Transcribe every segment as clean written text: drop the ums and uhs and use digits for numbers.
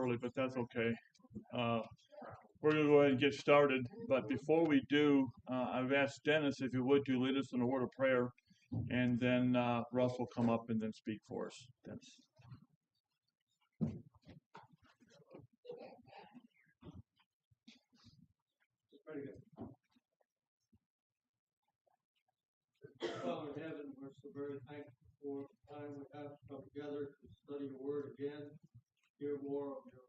early, but that's okay. Uh, we're going to go ahead and get started. But before we do, I've asked Dennis if he would to lead us in a word of prayer, and then Russ will come up and then speak for us. Dennis. Father in heaven, we're so very thankful for the time we have to come together to study your word again, hear more of your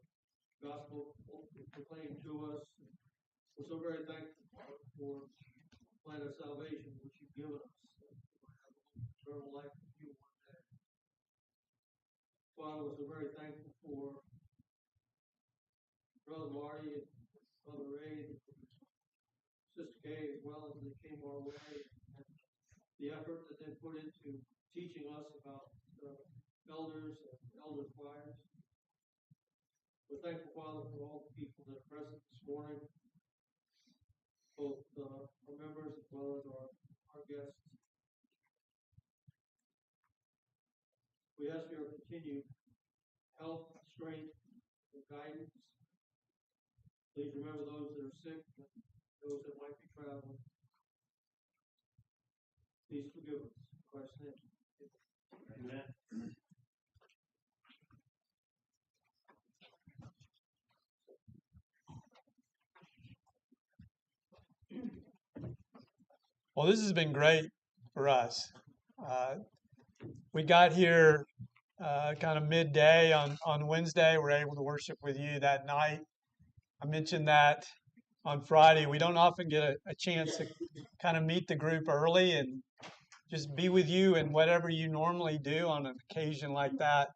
gospel proclaimed to us. We're so very thankful for the plan of salvation which you've given us. We have eternal life with you one day. Father, we're so very thankful for Brother Marty and Brother Ray, and Sister Kay, as well as they came our way. The effort that they put into teaching us about elders and elder choirs. We're thankful, Father, for all the people that are present this morning, both our members as well as our guests. We ask your continued help, strength, and guidance. Please remember those that are sick and those that might be traveling. Please forgive us. In Christ's name. Amen. Well, this has been great for us. We got here kind of midday on Wednesday. We're able to worship with you that night. I mentioned that on Friday. We don't often get a chance to kind of meet the group early and just be with you and whatever you normally do on an occasion like that.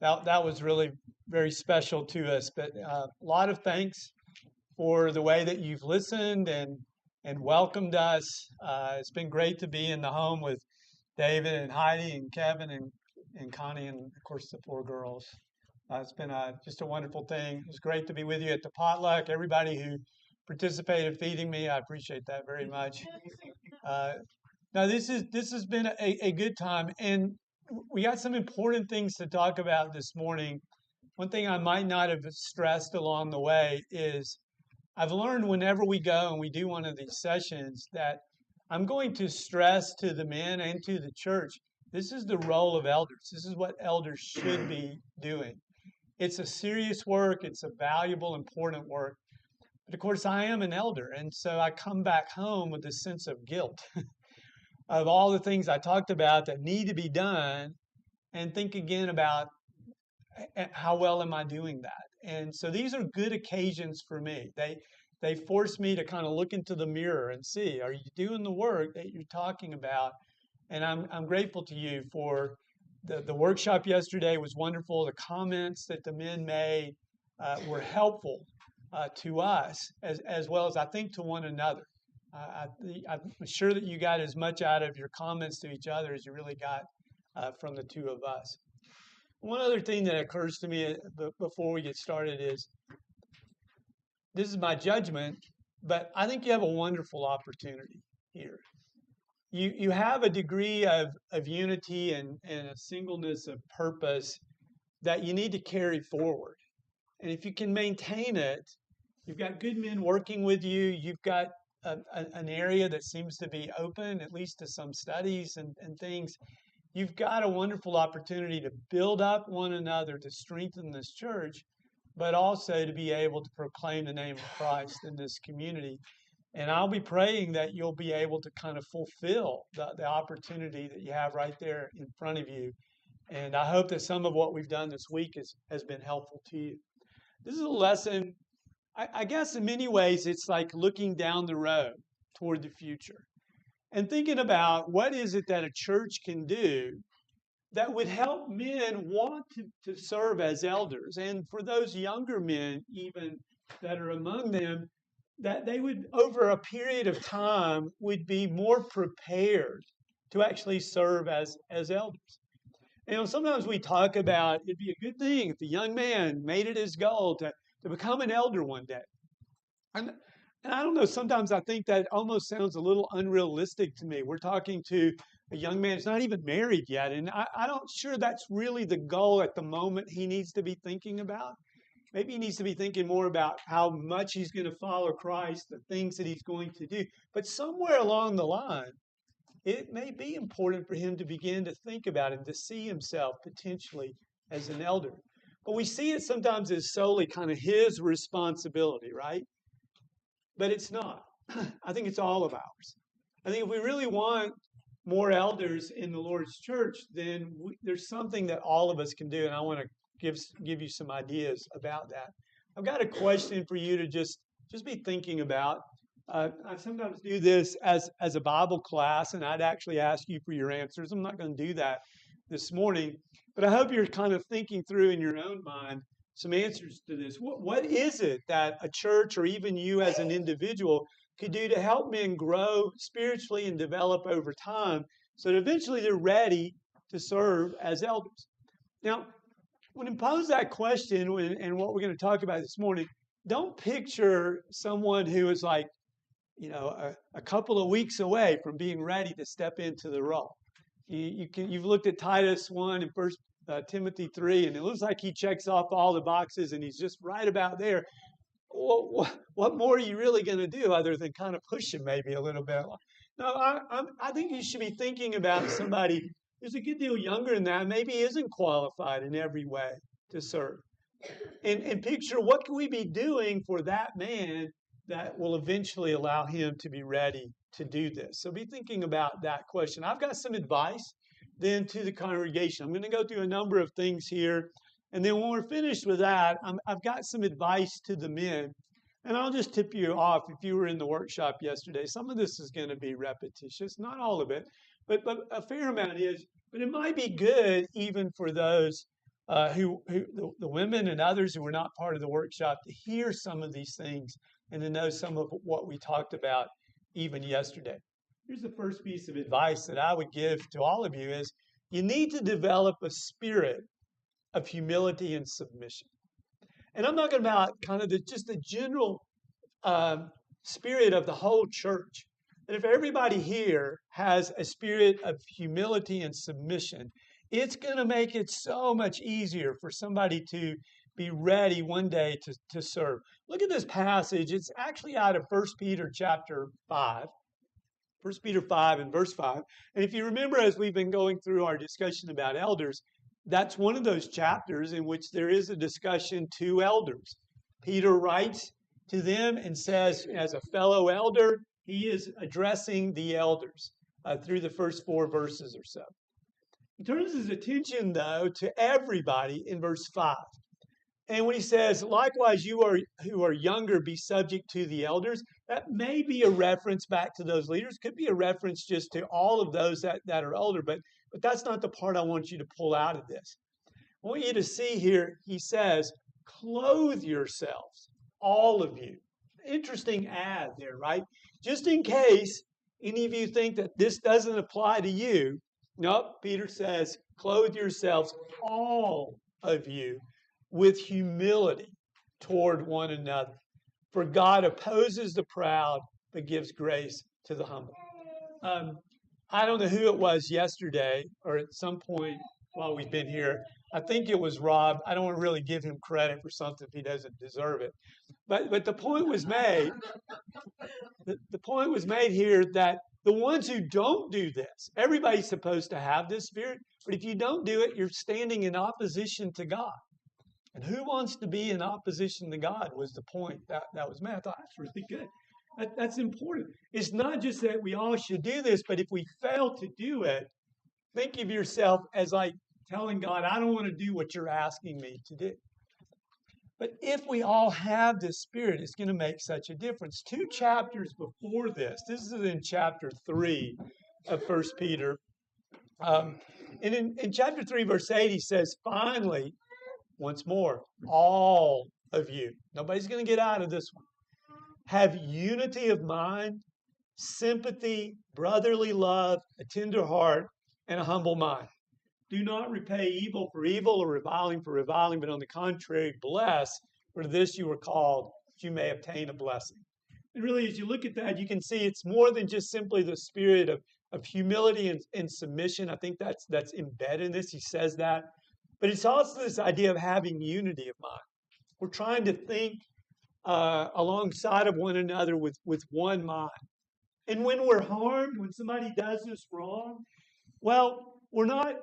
That was really very special to us. But a lot of thanks for the way that you've listened and welcomed us. It's been great to be in the home with David and Heidi and Kevin and Connie and, of course, the 4 girls. It's been just a wonderful thing. It was great to be with you at the potluck. Everybody who participated feeding me, I appreciate that very much. Now, this has been a good time, and we got some important things to talk about this morning. One thing I might not have stressed along the way is I've learned whenever we go and we do one of these sessions that I'm going to stress to the men and to the church, this is the role of elders. This is what elders should be doing. It's a serious work. It's a valuable, important work. But of course, I am an elder, and so I come back home with a sense of guilt of all the things I talked about that need to be done, and think again about how well am I doing that. And so these are good occasions for me. They force me to kind of look into the mirror and see, are you doing the work that you're talking about? And I'm grateful to you for the workshop yesterday was wonderful. The comments that the men made were helpful to us as well as I think to one another. I'm sure that you got as much out of your comments to each other as you really got from the two of us. One other thing that occurs to me before we get started is, this is my judgment, but I think you have a wonderful opportunity here. You have a degree of unity and a singleness of purpose that you need to carry forward. And if you can maintain it, you've got good men working with you, you've got an area that seems to be open, at least to some studies and things. You've got a wonderful opportunity to build up one another, to strengthen this church, but also to be able to proclaim the name of Christ in this community. And I'll be praying that you'll be able to kind of fulfill the opportunity that you have right there in front of you. And I hope that some of what we've done this week has been helpful to you. This is a lesson, I guess in many ways, it's like looking down the road toward the future and thinking about what is it that a church can do that would help men want to serve as elders. And for those younger men even that are among them, that they would, over a period of time, would be more prepared to actually serve as elders. You know, sometimes we talk about it'd be a good thing if the young man made it his goal to become an elder one day. And I don't know, sometimes I think that almost sounds a little unrealistic to me. We're talking to a young man who's not even married yet, and I'm not sure that's really the goal at the moment he needs to be thinking about. Maybe he needs to be thinking more about how much he's going to follow Christ, the things that he's going to do. But somewhere along the line, it may be important for him to begin to think about it, to see himself potentially as an elder. But we see it sometimes as solely kind of his responsibility, right? But it's not. I think it's all of ours. I think if we really want more elders in the Lord's church, then there's something that all of us can do. And I want to give you some ideas about that. I've got a question for you to just be thinking about. I sometimes do this as a Bible class, and I'd actually ask you for your answers. I'm not going to do that this morning, but I hope you're kind of thinking through in your own mind some answers to this. What is it that a church or even you as an individual could do to help men grow spiritually and develop over time so that eventually they're ready to serve as elders? Now, when I pose that question and what we're going to talk about this morning, don't picture someone who is like, a couple of weeks away from being ready to step into the role. You've looked at Titus 1 and 1 Timothy 3, and it looks like he checks off all the boxes and he's just right about there. What more are you really going to do other than kind of push him maybe a little bit? No, I think you should be thinking about somebody who's a good deal younger than that, maybe isn't qualified in every way to serve. And picture what can we be doing for that man that will eventually allow him to be ready to do this. So be thinking about that question. I've got some advice then to the congregation. I'm going to go through a number of things here. And then when we're finished with that, I've got some advice to the men. And I'll just tip you off if you were in the workshop yesterday. Some of this is going to be repetitious, not all of it, but a fair amount is. But it might be good even for those the women and others who were not part of the workshop to hear some of these things and to know some of what we talked about even yesterday. Here's the first piece of advice that I would give to all of you is you need to develop a spirit of humility and submission. And I'm talking about kind of just the general spirit of the whole church. And if everybody here has a spirit of humility and submission, it's going to make it so much easier for somebody to be ready one day to serve. Look at this passage. It's actually out of 1 Peter chapter 5. 1 Peter 5 and verse 5. And if you remember, as we've been going through our discussion about elders, that's one of those chapters in which there is a discussion to elders. Peter writes to them and says, as a fellow elder, he is addressing the elders through the first 4 verses or so. He turns his attention, though, to everybody in verse 5. And when he says, likewise, you who are younger, be subject to the elders, that may be a reference back to those leaders. Could be a reference just to all of those that are older, but that's not the part I want you to pull out of this. I want you to see here, he says, clothe yourselves, all of you. Interesting add there, right? Just in case any of you think that this doesn't apply to you, nope, Peter says, clothe yourselves, all of you, with humility toward one another. For God opposes the proud, but gives grace to the humble. I don't know who it was yesterday or at some point while we've been here. I think it was Rob. I don't want to really give him credit for something if he doesn't deserve it. But the point was made. The point was made here that the ones who don't do this, everybody's supposed to have this spirit, but if you don't do it, you're standing in opposition to God. And who wants to be in opposition to God was the point that was made. I thought that's really good. That's important. It's not just that we all should do this, but if we fail to do it, think of yourself as like telling God, I don't want to do what you're asking me to do. But if we all have this spirit, it's going to make such a difference. 2 chapters before this is in chapter 3 of 1 Peter. And in chapter 3, verse 8, he says, finally, once more, all of you, nobody's going to get out of this one, have unity of mind, sympathy, brotherly love, a tender heart, and a humble mind. Do not repay evil for evil or reviling for reviling, but on the contrary, bless, for this you were called, that you may obtain a blessing. And really, as you look at that, you can see it's more than just simply the spirit of humility and submission. I think that's embedded in this. He says that. But it's also this idea of having unity of mind. We're trying to think alongside of one another with one mind. And when we're harmed, when somebody does us wrong, well, we're not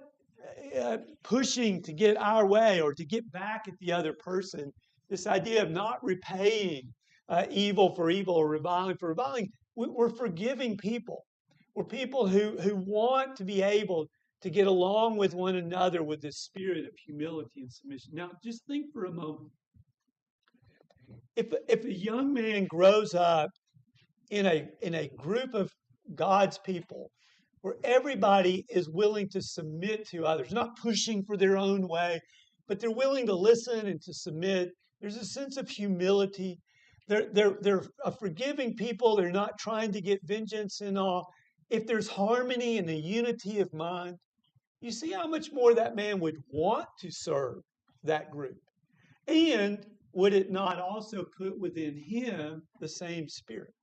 pushing to get our way or to get back at the other person. This idea of not repaying evil for evil or reviling for reviling, we're forgiving people. We're people who want to be able to get along with one another with this spirit of humility and submission. Now, just think for a moment. If a young man grows up in a group of God's people where everybody is willing to submit to others, not pushing for their own way, but they're willing to listen and to submit. There's a sense of humility. They're a forgiving people. They're not trying to get vengeance and all. If there's harmony and a unity of mind, you see how much more that man would want to serve that group. And would it not also put within him the same spirit?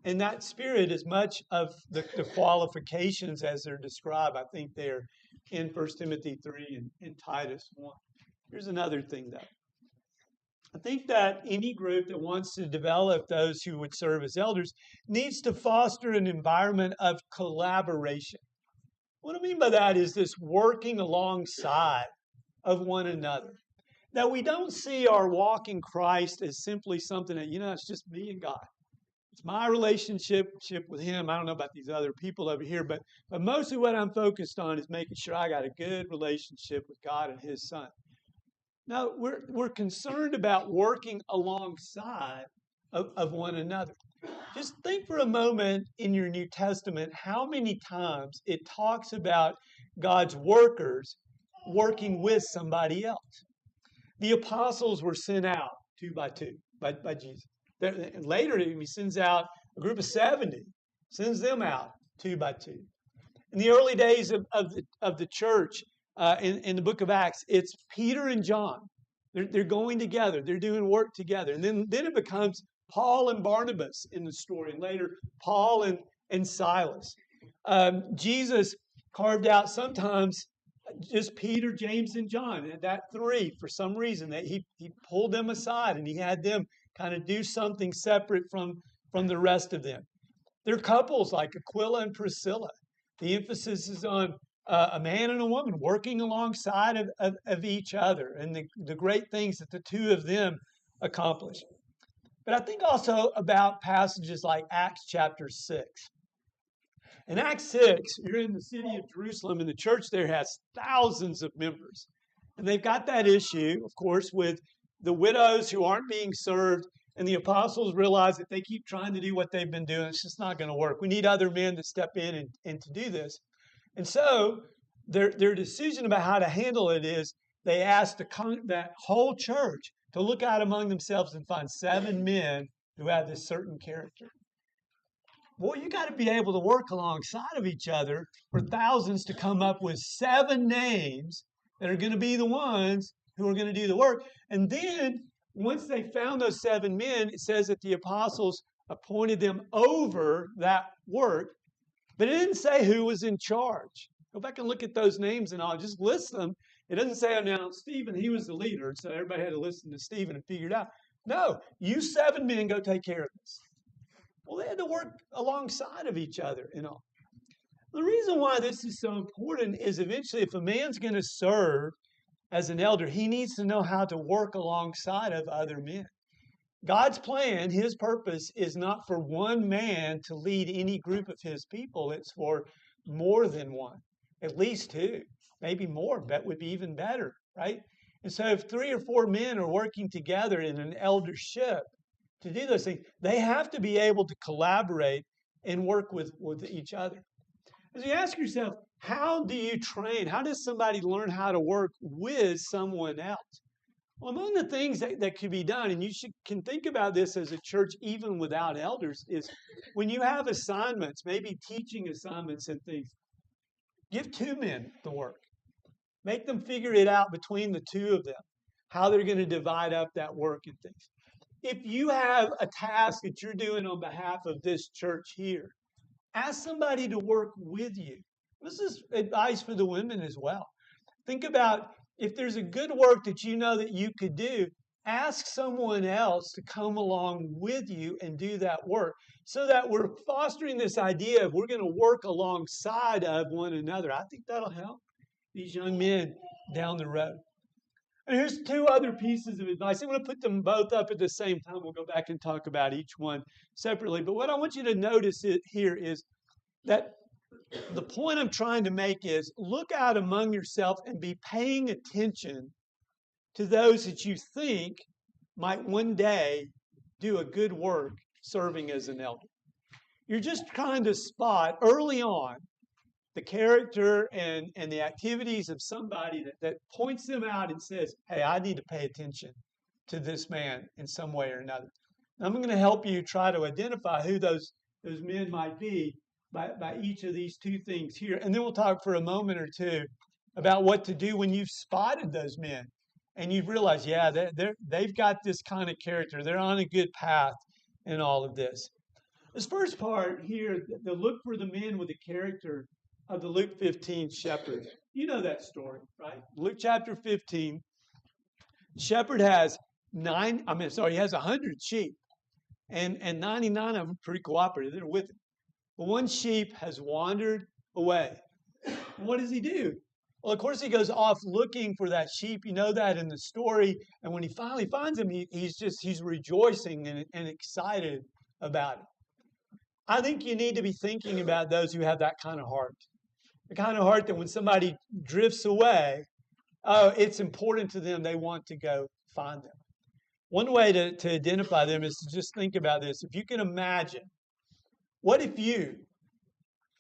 And that spirit is much of the qualifications as they're described. I think they're in 1 Timothy 3 and Titus 1. Here's another thing, though. I think that any group that wants to develop those who would serve as elders needs to foster an environment of collaboration. What I mean by that is this working alongside of one another. Now, we don't see our walk in Christ as simply something that, it's just me and God. It's my relationship with Him. I don't know about these other people over here, but mostly what I'm focused on is making sure I got a good relationship with God and His Son. Now, we're concerned about working alongside of one another. Just think for a moment in your New Testament how many times it talks about God's workers working with somebody else. The apostles were sent out 2 by 2 by Jesus. Later, he sends out a group of 70, sends them out 2 by 2. In the early days of the church, in the book of Acts, it's Peter and John. They're going together. They're doing work together. And then it becomes Paul and Barnabas in the story, and later Paul and Silas. Jesus carved out sometimes just Peter, James, and John. And that 3, for some reason, that he pulled them aside and he had them kind of do something separate from the rest of them. They're couples like Aquila and Priscilla. The emphasis is on a man and a woman working alongside of each other and the great things that the two of them accomplish. But I think also about passages like Acts chapter 6. In Acts 6, you're in the city of Jerusalem, and the church there has thousands of members. And they've got that issue, of course, with the widows who aren't being served, and the apostles realize that they keep trying to do what they've been doing. It's just not going to work. We need other men to step in and to do this. And so their decision about how to handle it is they asked that whole church to look out among themselves and find 7 men who have this certain character. Well, you got to be able to work alongside of each other for thousands to come up with 7 names that are going to be the ones who are going to do the work. And then once they found those 7 men, it says that the apostles appointed them over that work, but it didn't say who was in charge. Go back and look at those names and I'll just list them. It doesn't say, oh, now Stephen, he was the leader, so everybody had to listen to Stephen and figure it out. No, you 7 men go take care of this. Well, they had to work alongside of each other and all. The reason why this is so important is eventually if a man's going to serve as an elder, he needs to know how to work alongside of other men. God's plan, His purpose, is not for one man to lead any group of His people. It's for more than one, at least 2, maybe more. That would be even better, right? And so if 3 or 4 men are working together in an eldership to do those things, they have to be able to collaborate and work with each other. As you ask yourself, how do you train? How does somebody learn how to work with someone else? Well, among the things that could be done, and you can think about this as a church even without elders, is when you have assignments, maybe teaching assignments and things, give 2 men the work. Make them figure it out between the 2 of them, how they're going to divide up that work and things. If you have a task that you're doing on behalf of this church here, ask somebody to work with you. This is advice for the women as well. Think about if there's a good work that you know that you could do, ask someone else to come along with you and do that work, so that we're fostering this idea of we're going to work alongside of one another. I think that'll help these young men down the road. And here's two other pieces of advice. I'm going to put them both up at the same time. We'll go back and talk about each one separately. But what I want you to notice here is that the point I'm trying to make is look out among yourself and be paying attention to those that you think might one day do a good work serving as an elder. You're just trying to spot early on the character and the activities of somebody that points them out and says, hey, I need to pay attention to this man in some way or another. And I'm going to help you try to identify who those men might be by each of these two things here. And then we'll talk for a moment or two about what to do when you've spotted those men and you've realized, yeah, they've got this kind of character. They're on a good path in all of this. This first part here, the look for the men with the character of the Luke 15 shepherd. You know that story, right? Luke chapter 15. The shepherd has he has 100 sheep, and 99 of them are pretty cooperative. They're with him. But one sheep has wandered away. And what does he do? Well, of course, he goes off looking for that sheep. You know that in the story. And when he finally finds him, he's rejoicing and excited about it. I think you need to be thinking about those who have that kind of heart. The kind of heart that when somebody drifts away, it's important to them. They want to go find them. One way to identify them is to just think about this. If you can imagine, what if you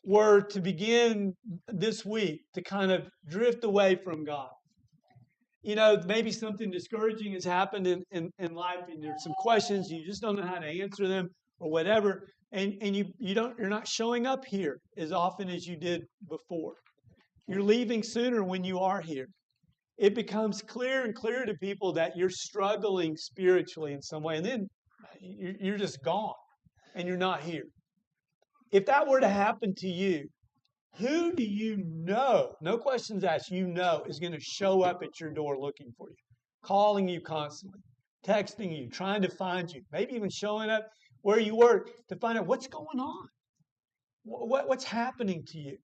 were to begin this week to kind of drift away from God? You know, maybe something discouraging has happened in life and there's some questions, you just don't know how to answer them or whatever. And you're not showing up here as often as you did before. You're leaving sooner when you are here. It becomes clearer and clearer to people that you're struggling spiritually in some way, and then you're just gone and you're not here. If that were to happen to you, who do you know, no questions asked, is going to show up at your door looking for you, calling you constantly, texting you, trying to find you, maybe even showing up where you work to find out what's going on, what's happening to you.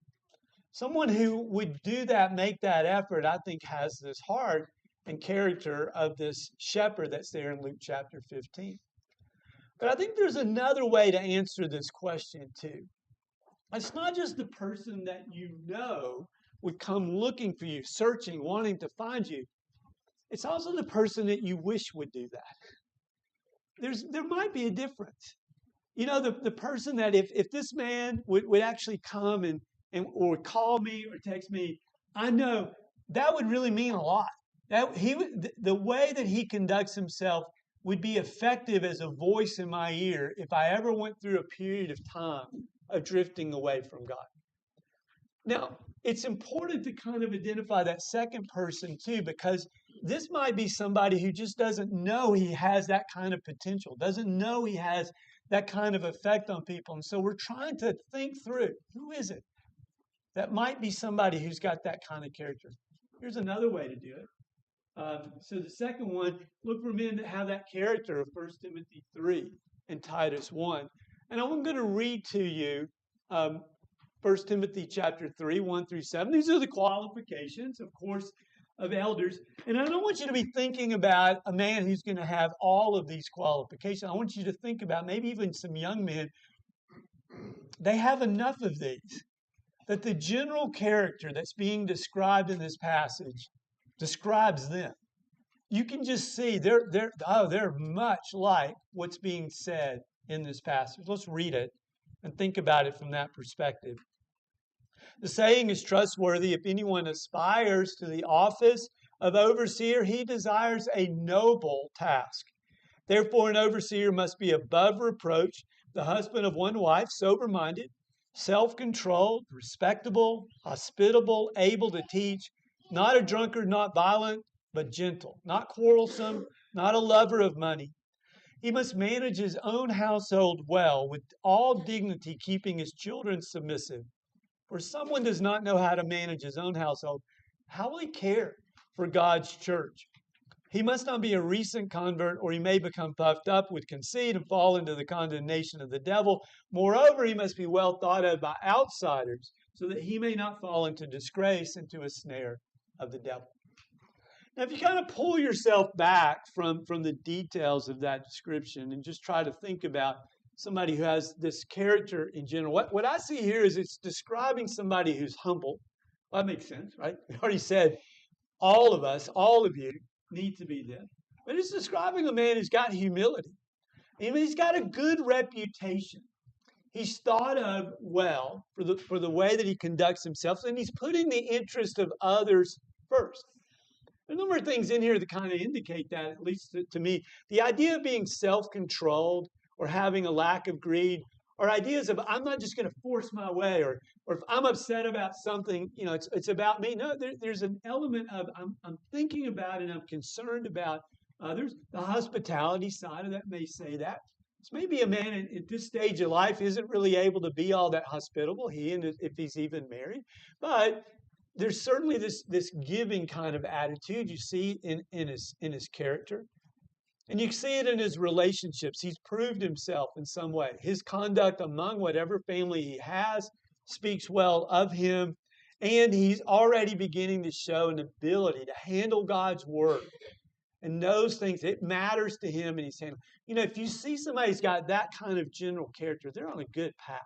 Someone who would do that, make that effort, I think has this heart and character of this shepherd that's there in Luke chapter 15. But I think there's another way to answer this question too. It's not just the person that you know would come looking for you, searching, wanting to find you. It's also the person that you wish would do that. There might be a difference. You know, the person that if this man would actually come or call me or text me, I know that would really mean a lot. That the way that he conducts himself would be effective as a voice in my ear if I ever went through a period of time of drifting away from God. Now, it's important to kind of identify that second person too, because this might be somebody who just doesn't know he has that kind of potential, doesn't know he has that kind of effect on people. And so we're trying to think through, who is it that might be somebody who's got that kind of character? Here's another way to do it. So the second one, look for men that have that character of 1 Timothy 3 and Titus 1. And I'm going to read to you 1 Timothy chapter 3, 1 through 7. These are the qualifications, of course, of elders. And I don't want you to be thinking about a man who's going to have all of these qualifications. I want you to think about maybe even some young men. They have enough of these, that the general character that's being described in this passage describes them. You can just see they're much like what's being said in this passage. Let's read it and think about it from that perspective. The saying is trustworthy. If anyone aspires to the office of overseer, he desires a noble task. Therefore, an overseer must be above reproach, the husband of one wife, sober-minded, self-controlled, respectable, hospitable, able to teach, not a drunkard, not violent, but gentle, not quarrelsome, not a lover of money. He must manage his own household well, with all dignity, keeping his children submissive. For if someone does not know how to manage his own household, how will he care for God's church? He must not be a recent convert, or he may become puffed up with conceit and fall into the condemnation of the devil. Moreover, he must be well thought of by outsiders, so that he may not fall into disgrace, into a snare of the devil. Now, if you kind of pull yourself back from the details of that description and just try to think about somebody who has this character in general, what I see here is it's describing somebody who's humble. Well, that makes sense, right? We already said all of us, all of you, need to be this. But it's describing a man who's got humility. I mean, he's got a good reputation. He's thought of well for the way that he conducts himself, and he's putting the interest of others first. There are a number of things in here that kind of indicate that, at least to me. The idea of being self-controlled or having a lack of greed are ideas of I'm not just going to force my way, or if I'm upset about something, it's about me. No, there's an element of I'm thinking about and I'm concerned about others. The hospitality side of that may say that. It's maybe a man at this stage of life isn't really able to be all that hospitable, if he's even married. But there's certainly this giving kind of attitude you see in his character. And you see it in his relationships. He's proved himself in some way. His conduct among whatever family he has speaks well of him. And he's already beginning to show an ability to handle God's word and knows things. It matters to him, and he's handling. If you see somebody who's got that kind of general character, they're on a good path.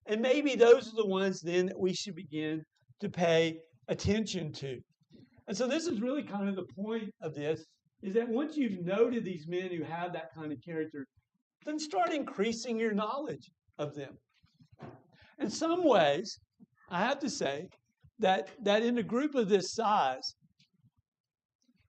And maybe those are the ones then that we should begin to pay attention to. And so this is really kind of the point of this, is that once you've noted these men who have that kind of character, then start increasing your knowledge of them. In some ways, I have to say that in a group of this size,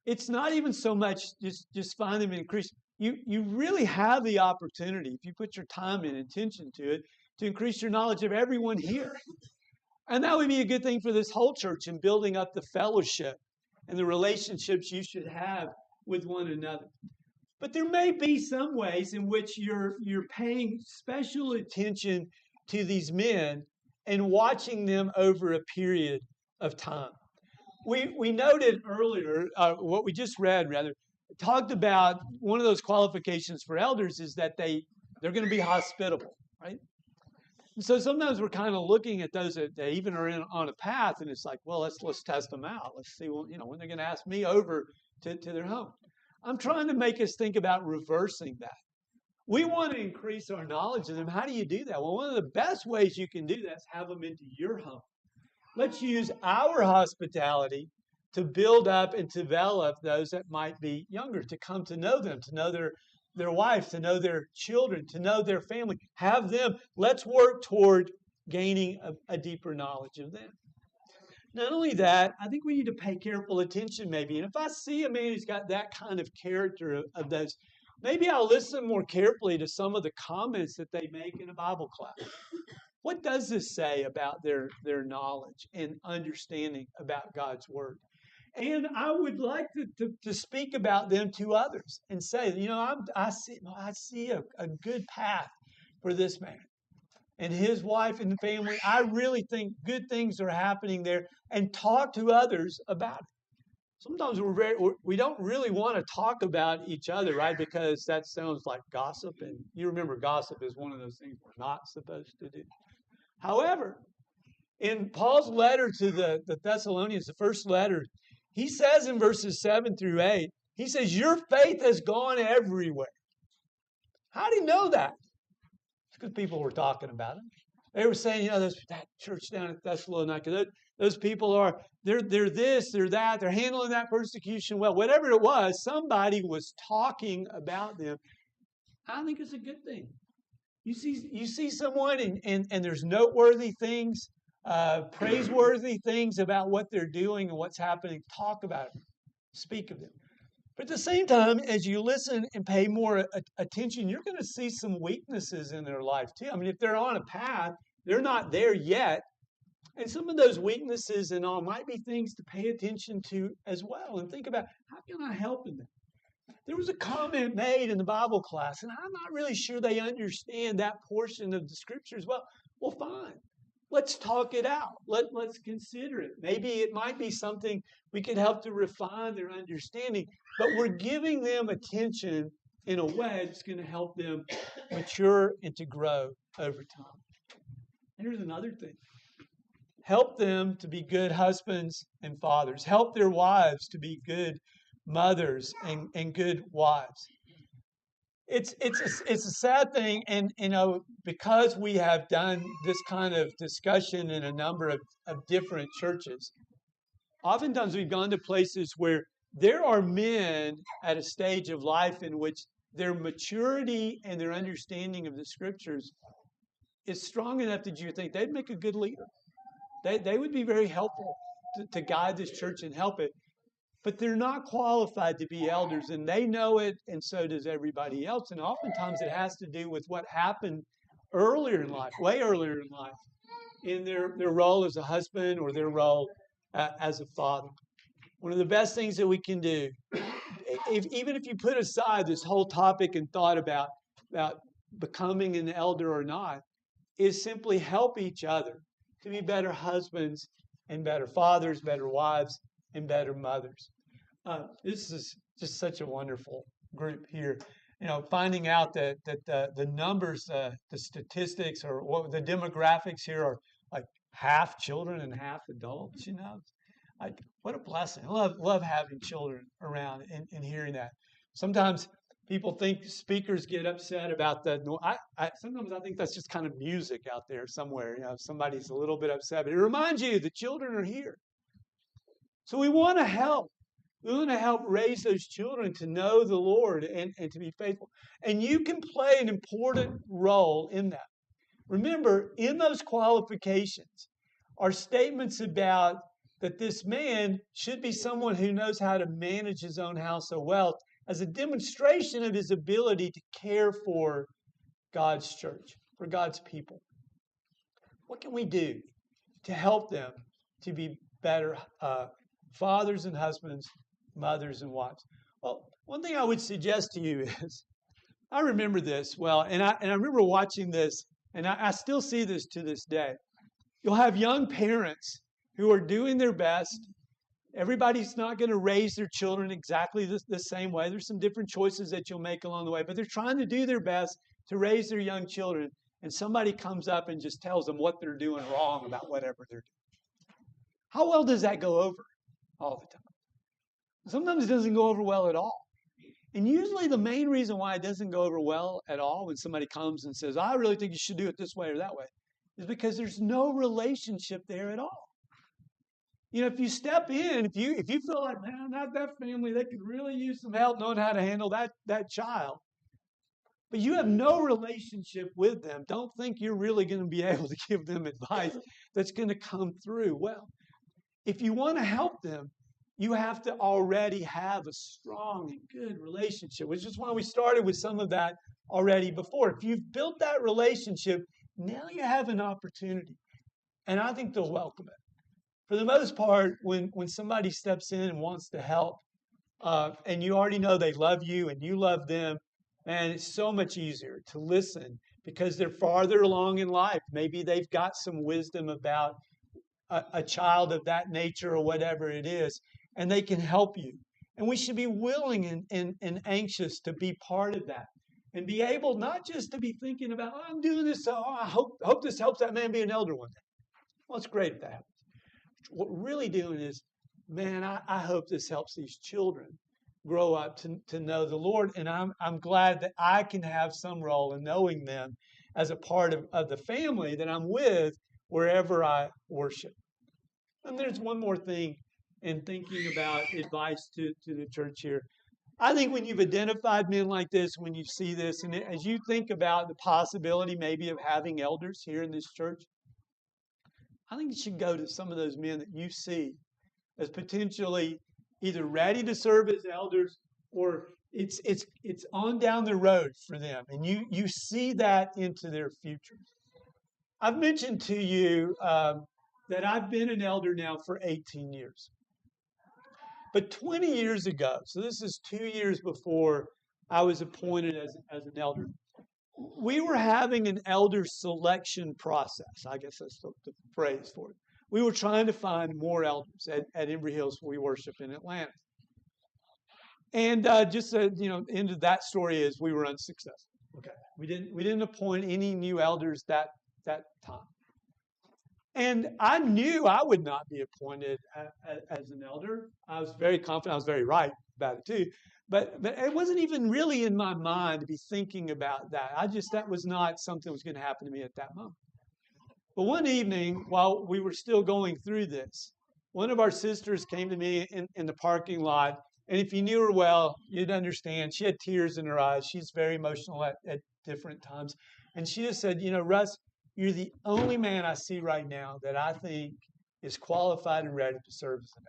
it's not even so much just find them and increase. You really have the opportunity, if you put your time and attention to it, to increase your knowledge of everyone here. And that would be a good thing for this whole church in building up the fellowship and the relationships you should have with one another. But there may be some ways in which you're paying special attention to these men and watching them over a period of time. We noted earlier, what we just read rather, talked about one of those qualifications for elders is that they're going to be hospitable, right? And so sometimes we're kind of looking at those that they even are on a path, and it's like, well, let's test them out. Let's see, when they're going to ask me over to their home. I'm trying to make us think about reversing that. We want to increase our knowledge of them. How do you do that? Well, one of the best ways you can do that is have them into your home. Let's use our hospitality to build up and develop those that might be younger, to come to know them, to know their wife, to know their children, to know their family. Have them. Let's work toward gaining a deeper knowledge of them. Not only that, I think we need to pay careful attention maybe. And if I see a man who's got that kind of character of those, maybe I'll listen more carefully to some of the comments that they make in a Bible class. What does this say about their knowledge and understanding about God's word? And I would like to speak about them to others and say, I see a good path for this man and his wife and family. I really think good things are happening there, and talk to others about it. Sometimes we don't really want to talk about each other, right? Because that sounds like gossip, and you remember gossip is one of those things we're not supposed to do. However, in Paul's letter to the Thessalonians, the first letter, he says in verses 7 through 8, he says, your faith has gone everywhere. How do you know that? It's because people were talking about it. They were saying, that church down at Thessalonica, those people they're this, they're that, they're handling that persecution well. Whatever it was, somebody was talking about them. I think it's a good thing. You see someone and there's noteworthy things, praiseworthy things about what they're doing and what's happening. Talk about it. Speak of them. But at the same time, as you listen and pay more attention, you're going to see some weaknesses in their life too. I mean, if they're on a path, they're not there yet. And some of those weaknesses and all might be things to pay attention to as well and think about, how can I help in them? There was a comment made in the Bible class, and I'm not really sure they understand that portion of the scriptures well. Well, fine. let's talk it out. Let's consider it. Maybe it might be something we could help to refine their understanding, but we're giving them attention in a way that's going to help them mature and to grow over time. And here's another thing. Help them to be good husbands and fathers. Help their wives to be good mothers and good wives. It's a sad thing, and because we have done this kind of discussion in a number of different churches, oftentimes we've gone to places where there are men at a stage of life in which their maturity and their understanding of the scriptures is strong enough that you think they'd make a good leader. They would be very helpful to guide this church and help it. But they're not qualified to be elders, and they know it, and so does everybody else. And oftentimes it has to do with what happened earlier in life, way earlier in life, in their role as a husband or their role as a father. One of the best things that we can do, even if you put aside this whole topic and thought about becoming an elder or not, is simply help each other to be better husbands and better fathers, better wives, and better mothers. This is just such a wonderful group here. Finding out that the numbers, the statistics, or the demographics here are like half children and half adults. Like what a blessing. I love having children around and hearing that. Sometimes people think speakers get upset about that. Sometimes I think that's just kind of music out there somewhere. Somebody's a little bit upset, but it reminds you the children are here. So we want to help. We want to help raise those children to know the Lord and to be faithful. And you can play an important role in that. Remember, in those qualifications are statements about that this man should be someone who knows how to manage his own household wealth as a demonstration of his ability to care for God's church, for God's people. What can we do to help them to be better fathers and husbands, mothers and wives? Well, one thing I would suggest to you is, I remember this well, and I remember watching this, and I still see this to this day. You'll have young parents who are doing their best. Everybody's not going to raise their children exactly the same way. There's some different choices that you'll make along the way, but they're trying to do their best to raise their young children, and somebody comes up and just tells them what they're doing wrong about whatever they're doing. How well does that go over all the time? Sometimes it doesn't go over well at all. And usually the main reason why it doesn't go over well at all when somebody comes and says, I really think you should do it this way or that way, is because there's no relationship there at all. If you step in, if you feel like, man, not that family, they could really use some help knowing how to handle that child, but you have no relationship with them, don't think you're really going to be able to give them advice that's going to come through well. If you want to help them, you have to already have a strong and good relationship, which is why we started with some of that already before. If you've built that relationship, now you have an opportunity, and I think they'll welcome it. For the most part, when somebody steps in and wants to help, and you already know they love you and you love them, man, it's so much easier to listen because they're farther along in life. Maybe they've got some wisdom about a child of that nature or whatever it is, and they can help you. And we should be willing and anxious to be part of that and be able not just to be thinking about, I'm doing this, so I hope this helps that man be an elder one day. Well, it's great if that happens. What we're really doing is, man, I hope this helps these children grow up to know the Lord. And I'm glad that I can have some role in knowing them as a part of the family that I'm with wherever I worship. And there's one more thing in thinking about advice to the church here. I think when you've identified men like this, when you see this, and as you think about the possibility maybe of having elders here in this church, I think you should go to some of those men that you see as potentially either ready to serve as elders or it's on down the road for them, and you see that into their future. I've mentioned to you that I've been an elder now for 18 years. But 20 years ago, so this is 2 years before I was appointed as an elder, we were having an elder selection process. I guess that's the phrase for it. We were trying to find more elders at Embry Hills We Worship in Atlanta. And just end of that story is we were unsuccessful. Okay, we didn't appoint any new elders that time. And I knew I would not be appointed as an elder. I was very confident. I was very right about it too. But it wasn't even really in my mind to be thinking about that. That was not something that was going to happen to me at that moment. But one evening, while we were still going through this, one of our sisters came to me in the parking lot. And if you knew her well, you'd understand. She had tears in her eyes. She's very emotional at different times. And she just said, Russ, you're the only man I see right now that I think is qualified and ready to serve as an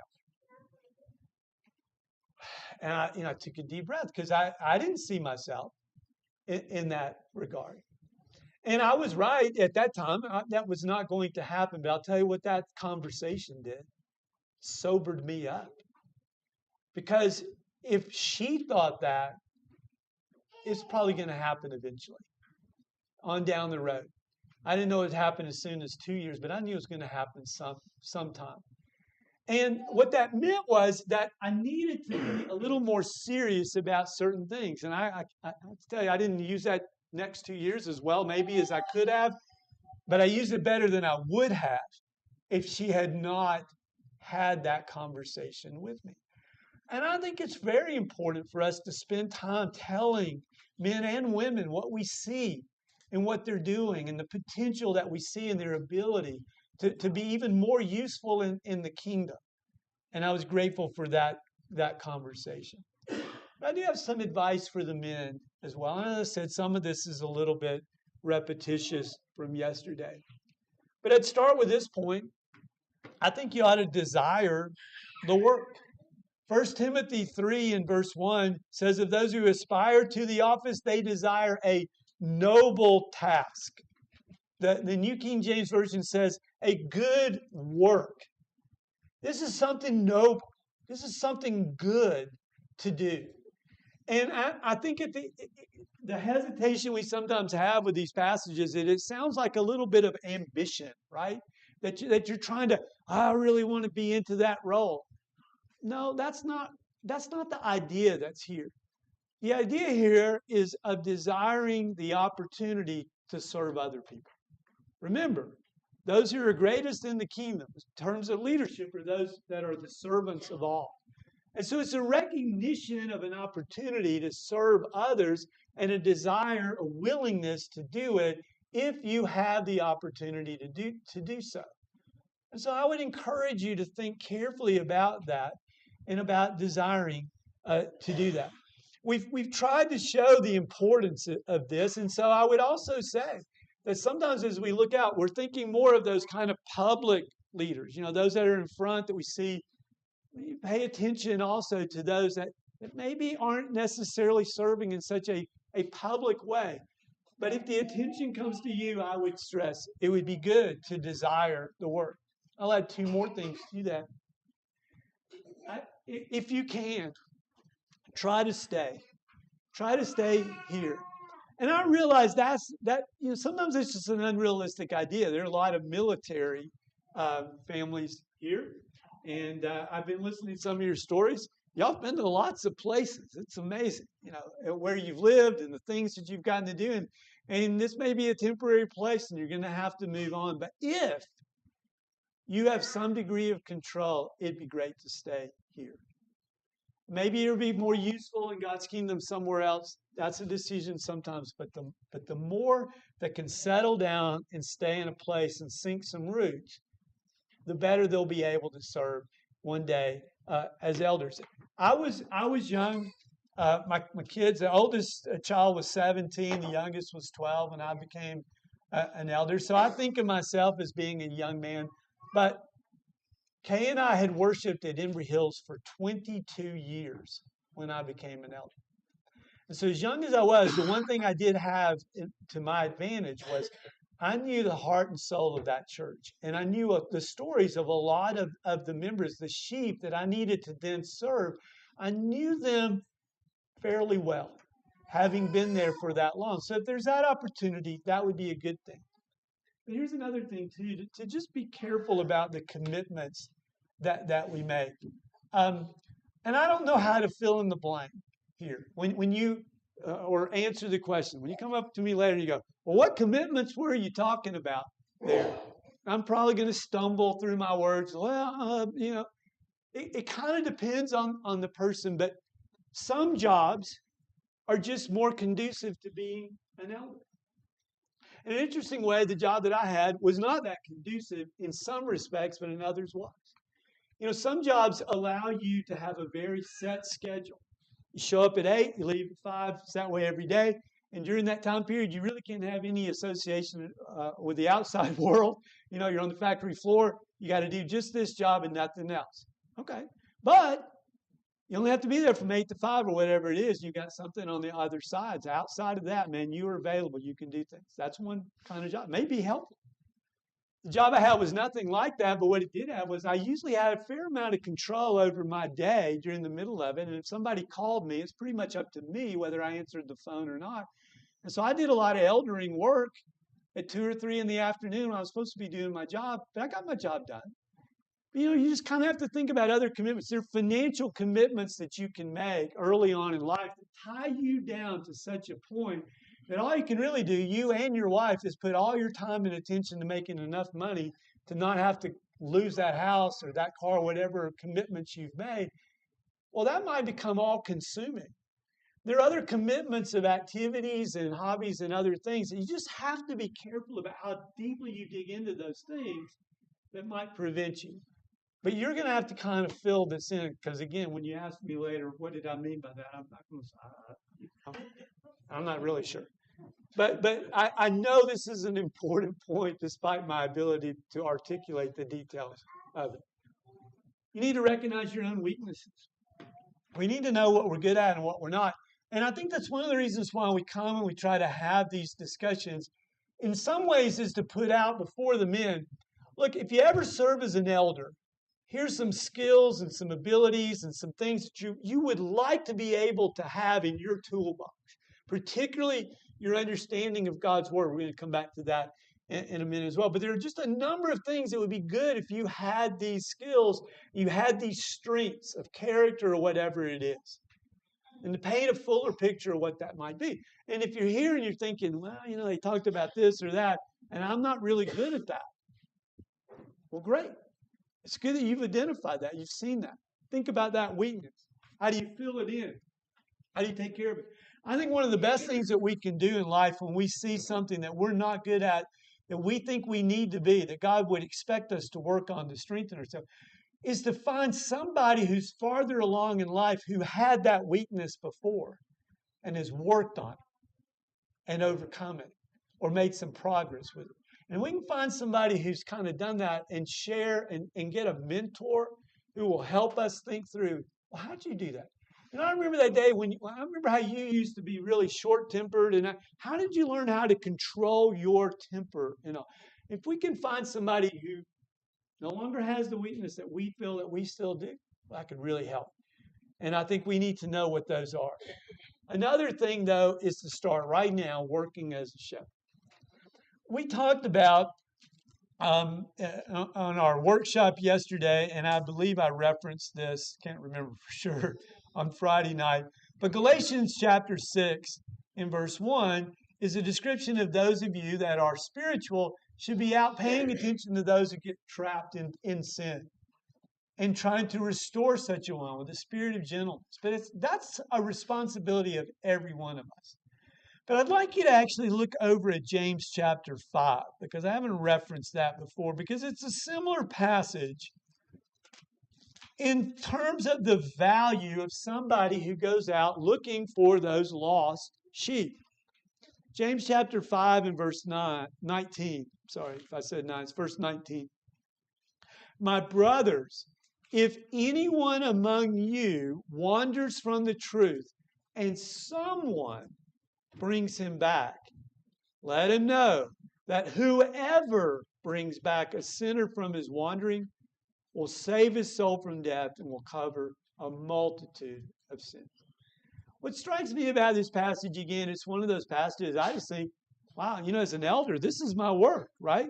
elder. And I took a deep breath because I didn't see myself in that regard. And I was right at that time. That was not going to happen. But I'll tell you what that conversation did. Sobered me up. Because if she thought that, it's probably going to happen eventually on down the road. I didn't know it would happen as soon as 2 years, but I knew it was going to happen sometime. And what that meant was that I needed to be a little more serious about certain things. And I tell you, I didn't use that next 2 years as well, maybe as I could have, but I used it better than I would have if she had not had that conversation with me. And I think it's very important for us to spend time telling men and women what we see and what they're doing and the potential that we see in their ability to be even more useful in the kingdom. And I was grateful for that conversation. But I do have some advice for the men as well. And as I said, some of this is a little bit repetitious from yesterday. But I'd start with this point. I think you ought to desire the work. 1 Timothy 3 in verse 1 says, of those who aspire to the office, they desire a noble task. The New King James Version says, a good work. This is something noble. This is something good to do. And I think the hesitation we sometimes have with these passages, it sounds like a little bit of ambition, right? That you're trying to, I really want to be into that role. No, that's not the idea that's here. The idea here is of desiring the opportunity to serve other people. Remember, those who are greatest in the kingdom, in terms of leadership, are those that are the servants of all. And so it's a recognition of an opportunity to serve others and a desire, a willingness to do it if you have the opportunity to do so. And so I would encourage you to think carefully about that and about desiring to do that. We've tried to show the importance of this, and so I would also say that sometimes as we look out, we're thinking more of those kind of public leaders, those that are in front that we see. Pay attention also to those that maybe aren't necessarily serving in such a public way. But if the attention comes to you, I would stress it would be good to desire the work. I'll add 2 more things to that. If you can, try to stay. Try to stay here. And I realize that sometimes it's just an unrealistic idea. There are a lot of military families here. And I've been listening to some of your stories. Y'all have been to lots of places. It's amazing, where you've lived and the things that you've gotten to do. And this may be a temporary place and you're going to have to move on. But if you have some degree of control, it'd be great to stay here. Maybe it'll be more useful in God's kingdom somewhere else. That's a decision sometimes. But the more that can settle down and stay in a place and sink some roots, the better they'll be able to serve one day as elders. I was young. My kids, the oldest child was 17, the youngest was 12, and I became an elder. So I think of myself as being a young man. But Kay and I had worshiped at Embry Hills for 22 years when I became an elder. And so as young as I was, the one thing I did have to my advantage was I knew the heart and soul of that church. And I knew the stories of a lot of the members, the sheep that I needed to then serve. I knew them fairly well. having been there for that long. So if there's that opportunity, that would be a good thing. But here's another thing too, to just be careful about the commitments that we make. And I don't know how to fill in the blank here. When you or answer the question, when you come up to me later, you go, well, what commitments were you talking about there? I'm probably going to stumble through my words. Well, it kind of depends on the person, but some jobs are just more conducive to being an elder. In an interesting way, the job that I had was not that conducive in some respects, but in others was. Some jobs allow you to have a very set schedule. You show up at 8, you leave at 5, it's that way every day. And during that time period, you really can't have any association with the outside world. You're on the factory floor, you got to do just this job and nothing else. Okay. But you only have to be there from 8 to 5 or whatever it is. You got something on the other sides. Outside of that, man, you are available. You can do things. That's one kind of job. It may be helpful. The job I had was nothing like that, but what it did have was I usually had a fair amount of control over my day during the middle of it. And if somebody called me, it's pretty much up to me whether I answered the phone or not. And so I did a lot of eldering work at 2 or 3 in the afternoon when I was supposed to be doing my job, but I got my job done. But, you just kind of have to think about other commitments. There are financial commitments that you can make early on in life that tie you down to such a point that all you can really do, you and your wife, is put all your time and attention to making enough money to not have to lose that house or that car, whatever commitments you've made. Well, that might become all-consuming. There are other commitments of activities and hobbies and other things. You just have to be careful about how deeply you dig into those things that might prevent you. But you're going to have to kind of fill this in because, again, when you ask me later, what did I mean by that? I'm not really sure. But I know this is an important point despite my ability to articulate the details of it. You need to recognize your own weaknesses. We need to know what we're good at and what we're not. And I think that's one of the reasons why we come and we try to have these discussions. In some ways is to put out before the men, look, if you ever serve as an elder, here's some skills and some abilities and some things that you would like to be able to have in your toolbox, particularly your understanding of God's Word. We're going to come back to that in a minute as well. But there are just a number of things that would be good if you had these skills, you had these strengths of character or whatever it is. And to paint a fuller picture of what that might be. And if you're here and you're thinking, well, they talked about this or that, and I'm not really good at that. Well, great. It's good that you've identified that. You've seen that. Think about that weakness. How do you fill it in? How do you take care of it? I think one of the best things that we can do in life when we see something that we're not good at, that we think we need to be, that God would expect us to work on to strengthen ourselves, is to find somebody who's farther along in life who had that weakness before and has worked on it and overcome it or made some progress with it. And we can find somebody who's kind of done that and share and get a mentor who will help us think through, well, how'd you do that? I remember that day I remember how you used to be really short-tempered. And how did you learn how to control your temper? If we can find somebody who no longer has the weakness that we feel that we still do, that could really help. And I think we need to know what those are. Another thing, though, is to start right now working as a shepherd. We talked about on our workshop yesterday, and I believe I referenced this, can't remember for sure, on Friday night. But Galatians chapter 6 in verse 1 is a description of those of you that are spiritual should be out paying attention to those who get trapped in sin and trying to restore such a one with a spirit of gentleness. But that's a responsibility of every one of us. But I'd like you to actually look over at James chapter 5, because I haven't referenced that before, because it's a similar passage in terms of the value of somebody who goes out looking for those lost sheep. James chapter 5 and verse 19. Sorry if I said 9, it's verse 19. My brothers, if anyone among you wanders from the truth and someone brings him back, let him know that whoever brings back a sinner from his wandering will save his soul from death and will cover a multitude of sins. What strikes me about this passage, again, it's one of those passages I just think, wow, as an elder, this is my work, right?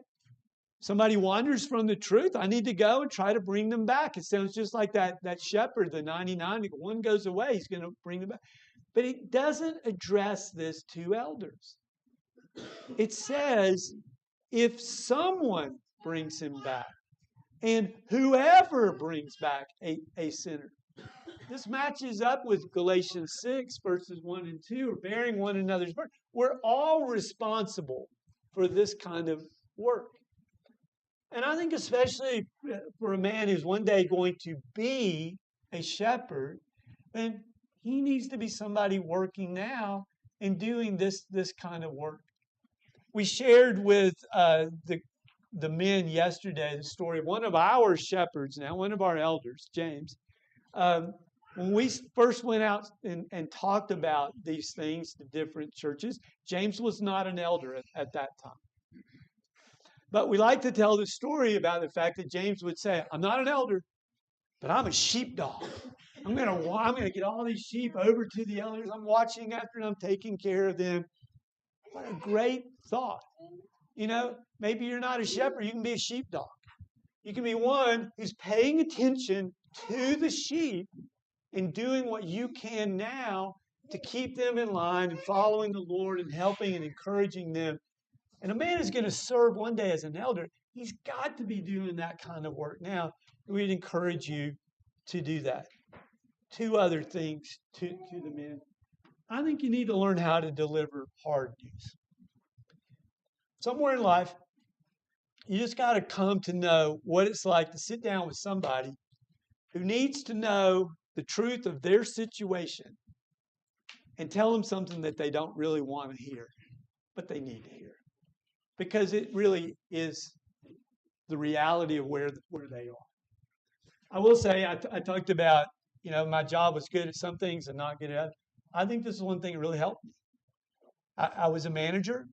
Somebody wanders from the truth, I need to go and try to bring them back. It sounds just like that shepherd, the 99, if one goes away, he's going to bring them back. But it doesn't address this to elders. It says, if someone brings him back, and whoever brings back a sinner. This matches up with Galatians 6, verses 1 and 2, bearing one another's burden. We're all responsible for this kind of work. And I think especially for a man who's one day going to be a shepherd, then he needs to be somebody working now and doing this kind of work. We shared with the men yesterday the story of one of our shepherds now, one of our elders, James. When we first went out and talked about these things to different churches, James was not an elder at that time. But we like to tell the story about the fact that James would say, I'm not an elder, but I'm a sheepdog. I'm gonna get all these sheep over to the elders. I'm watching after them, I'm taking care of them. What a great thought. Maybe you're not a shepherd, you can be a sheepdog. You can be one who's paying attention to the sheep and doing what you can now to keep them in line and following the Lord and helping and encouraging them. And a man who's going to serve one day as an elder, he's got to be doing that kind of work now. We'd encourage you to do that. Two other things to the men. I think you need to learn how to deliver hard news. Somewhere in life, you just got to come to know what it's like to sit down with somebody who needs to know the truth of their situation and tell them something that they don't really want to hear, but they need to hear. Because it really is the reality of where they are. I will say, I talked about, my job was good at some things and not good at others. I think this is one thing that really helped me. I was a manager,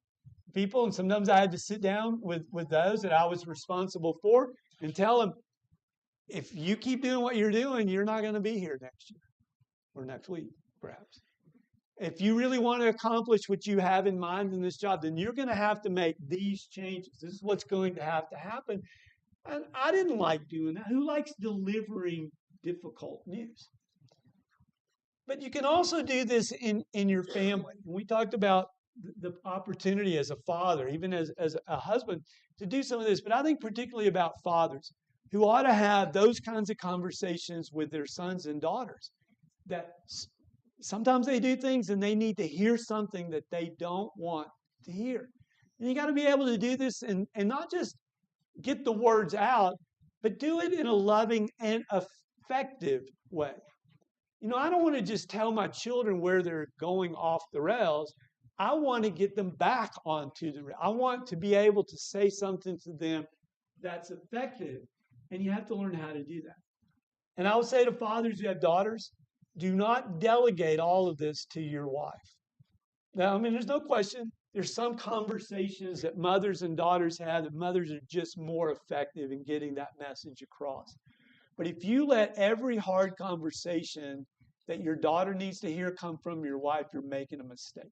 people, and sometimes I had to sit down with those that I was responsible for and tell them, if you keep doing what you're doing, you're not going to be here next year or next week, perhaps. If you really want to accomplish what you have in mind in this job, then you're going to have to make these changes. This is what's going to have to happen. And I didn't like doing that. Who likes delivering difficult news? But you can also do this in your family. We talked about the opportunity as a father, even as a husband, to do some of this. But I think particularly about fathers who ought to have those kinds of conversations with their sons and daughters. That sometimes they do things and they need to hear something that they don't want to hear. And you got to be able to do this and not just get the words out, but do it in a loving and effective way. I don't want to just tell my children where they're going off the rails. I want to get them back onto the rails. I want to be able to say something to them that's effective. And you have to learn how to do that. And I would say to fathers who have daughters, do not delegate all of this to your wife. Now, there's no question. There's some conversations that mothers and daughters have that mothers are just more effective in getting that message across. But if you let every hard conversation that your daughter needs to hear come from your wife, you're making a mistake.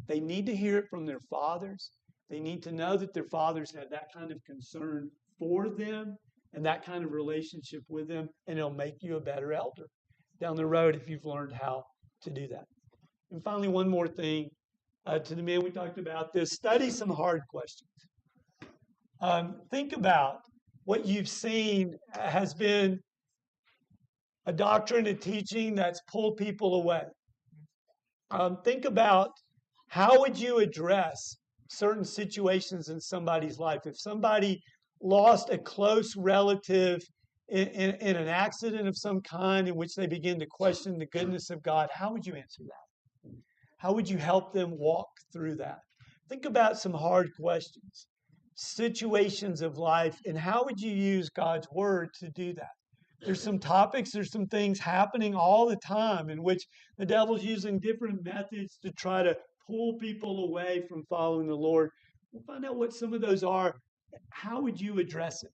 They need to hear it from their fathers. They need to know that their fathers have that kind of concern for them and that kind of relationship with them, and it'll make you a better elder down the road if you've learned how to do that. And finally, one more thing to the men, we talked about this. Study some hard questions. Think about what you've seen has been a doctrine and teaching that's pulled people away. Think about how would you address certain situations in somebody's life. If somebody lost a close relative in an accident of some kind in which they begin to question the goodness of God, how would you answer that? How would you help them walk through that? Think about some hard questions, situations of life, and how would you use God's word to do that? There's some topics, there's some things happening all the time in which the devil's using different methods to try to pull people away from following the Lord. We'll find out what some of those are. How would you address it?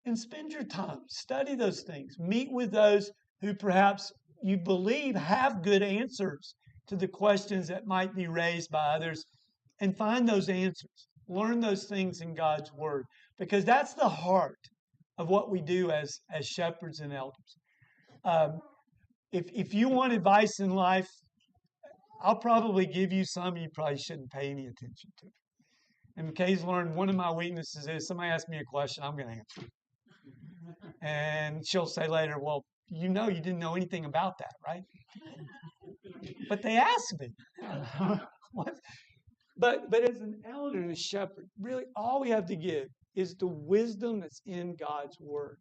And spend your time, study those things, meet with those who perhaps you believe have good answers to the questions that might be raised by others, and find those answers. Learn those things in God's Word, because that's the heart of what we do as shepherds and elders. If you want advice in life, I'll probably give you some you probably shouldn't pay any attention to. And McKay's learned one of my weaknesses is somebody asks me a question, I'm going to answer. And she'll say later, well, you didn't know anything about that, right? But they asked me. But as an elder and a shepherd, really all we have to give is the wisdom that's in God's Word.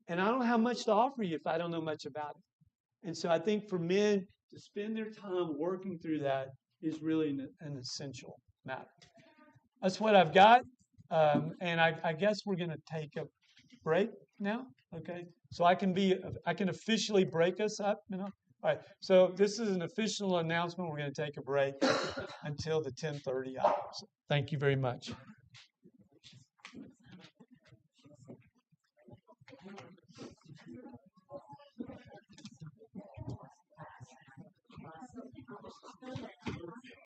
And I don't have much to offer you if I don't know much about it. And so I think for men to spend their time working through that is really an essential matter. That's what I've got. And I guess we're going to take a break now. Okay. So I can officially break us up. All right. So this is an official announcement. We're going to take a break until the 10:30 hour. So thank you very much.